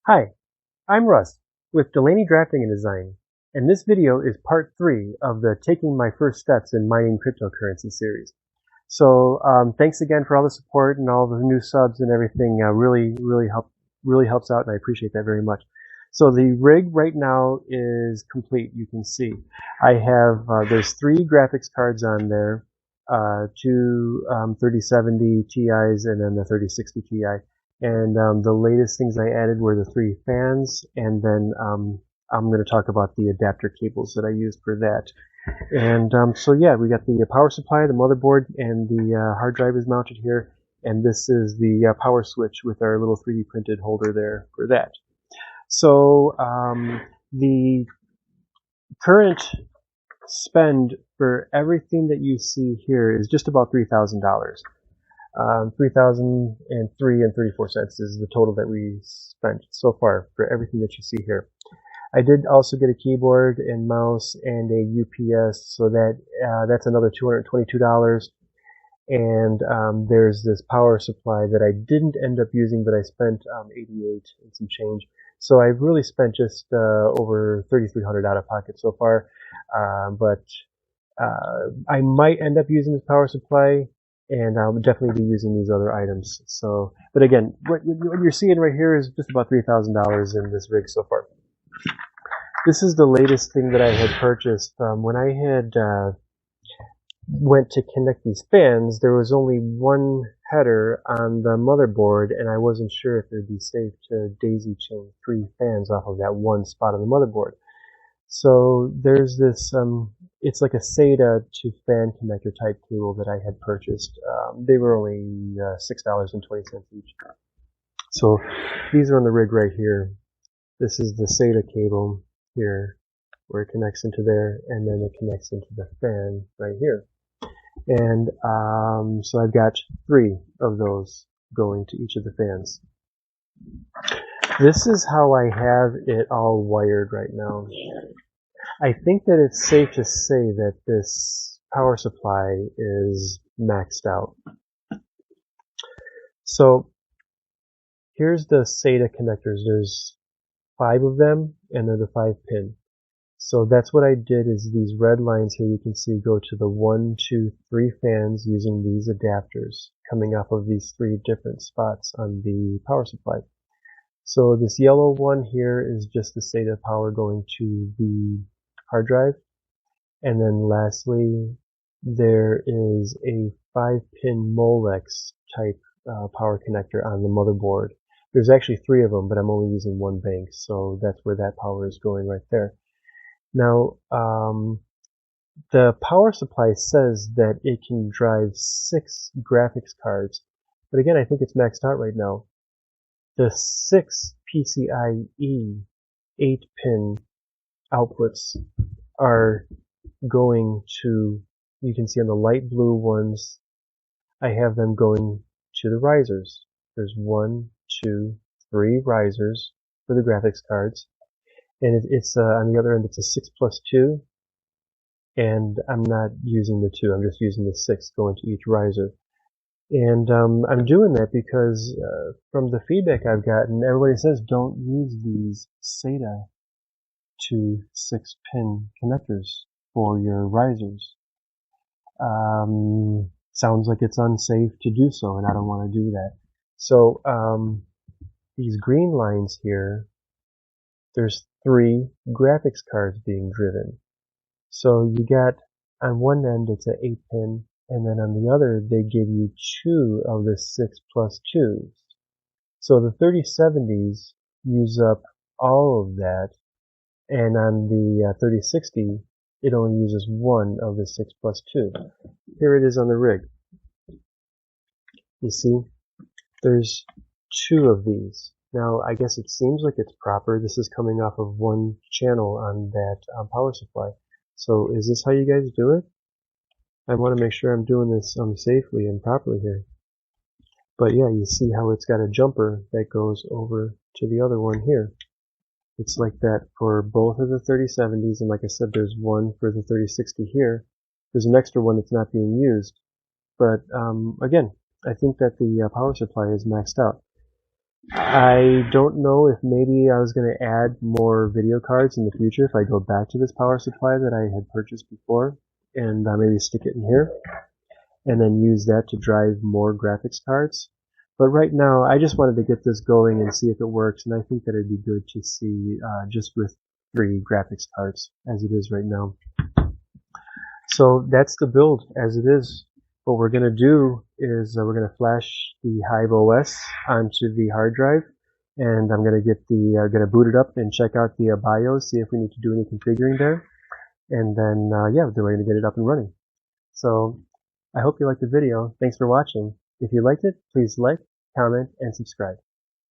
Hi, I'm Russ with Delaney Drafting and Design, and this video is part 3 of the Taking My First Steps in Mining Cryptocurrency series. So thanks again for all the support and all the new subs and everything. Really helps out, and I appreciate that very much. So the rig right now is complete. You can see I have there's 3 graphics cards on there, 2 3070 Ti's and then the 3060 Ti. And the latest things I added were the 3 fans, and then I'm going to talk about the adapter cables that I used for that. And so yeah, we got the power supply, the motherboard, and the hard drive is mounted here. And this is the power switch with our little 3D printed holder there for that. So the current spend for everything that you see here is just about $3,000. 3,003 and 34 cents is the total that we spent so far for everything that you see here. I did also get a keyboard and mouse and a UPS, so that's another $222. And there's this power supply that I didn't end up using, but I spent $88 and some change. So I've really spent just over $3,300 out of pocket so far. But I might end up using this power supply, and I'll definitely be using these other items. So, but again, what you're seeing right here is just about $3,000 in this rig so far. This is the latest thing that I had purchased. When I had went to connect these fans, there was only one header on the motherboard, and I wasn't sure if it would be safe to daisy chain 3 fans off of that one spot on the motherboard. So there's this, it's like a SATA to fan connector type cable that I had purchased. They were only $6.20 each. So these are on the rig right here. This is the SATA cable here, where it connects into there, and then it connects into the fan right here. And so I've got 3 of those going to each of the fans. This is how I have it all wired right now. I think that it's safe to say that this power supply is maxed out. So here's the SATA connectors. There's 5 of them, and they're the 5-pin. So that's what I did, is these red lines here you can see go to the 1, 2, 3 fans using these adapters coming off of these 3 different spots on the power supply. So this yellow one here is just the SATA power going to the hard drive. And then lastly, there is a 5-pin Molex type power connector on the motherboard. There's actually 3 of them, but I'm only using 1 bank, so that's where that power is going right there. Now, the power supply says that it can drive 6 graphics cards, but again, I think it's maxed out right now. The 6 PCIe 8-pin outputs are going to, you can see on the light blue ones, I have them going to the risers. There's 1, 2, 3 risers for the graphics cards. And it's on the other end, it's a 6+2, and I'm not using the 2, I'm just using the 6 going to each riser. And I'm doing that because from the feedback I've gotten, everybody says don't use these SATA to 6-pin connectors for your risers. Sounds like it's unsafe to do so, and I don't want to do that. So these green lines here, there's 3 graphics cards being driven. So you got, on one end it's an 8-pin, and then on the other they give you 2 of the 6+2s. So the 3070s use up all of that, and on the 3060 it only uses 1 of the 6+2. Here it is on the rig. You see, there's 2 of these. Now, I guess it seems like it's proper. This is coming off of 1 channel on that power supply. So is this how you guys do it? I want to make sure I'm doing this safely and properly here. But yeah, you see how it's got a jumper that goes over to the other one here. It's like that for both of the 3070s, and like I said, there's 1 for the 3060 here. There's an extra one that's not being used. But again, I think that the power supply is maxed out. I don't know if maybe I was going to add more video cards in the future if I go back to this power supply that I had purchased before, and maybe stick it in here and then use that to drive more graphics cards. But right now, I just wanted to get this going and see if it works, and I think that it'd be good to see just with 3 graphics cards as it is right now. So that's the build as it is. What we're going to do is we're going to flash the Hive OS onto the hard drive, and I'm going to get going to boot it up and check out the BIOS, see if we need to do any configuring there, and then yeah, then we're going to get it up and running. So I hope you liked the video. Thanks for watching. If you liked it, please like, comment, and subscribe.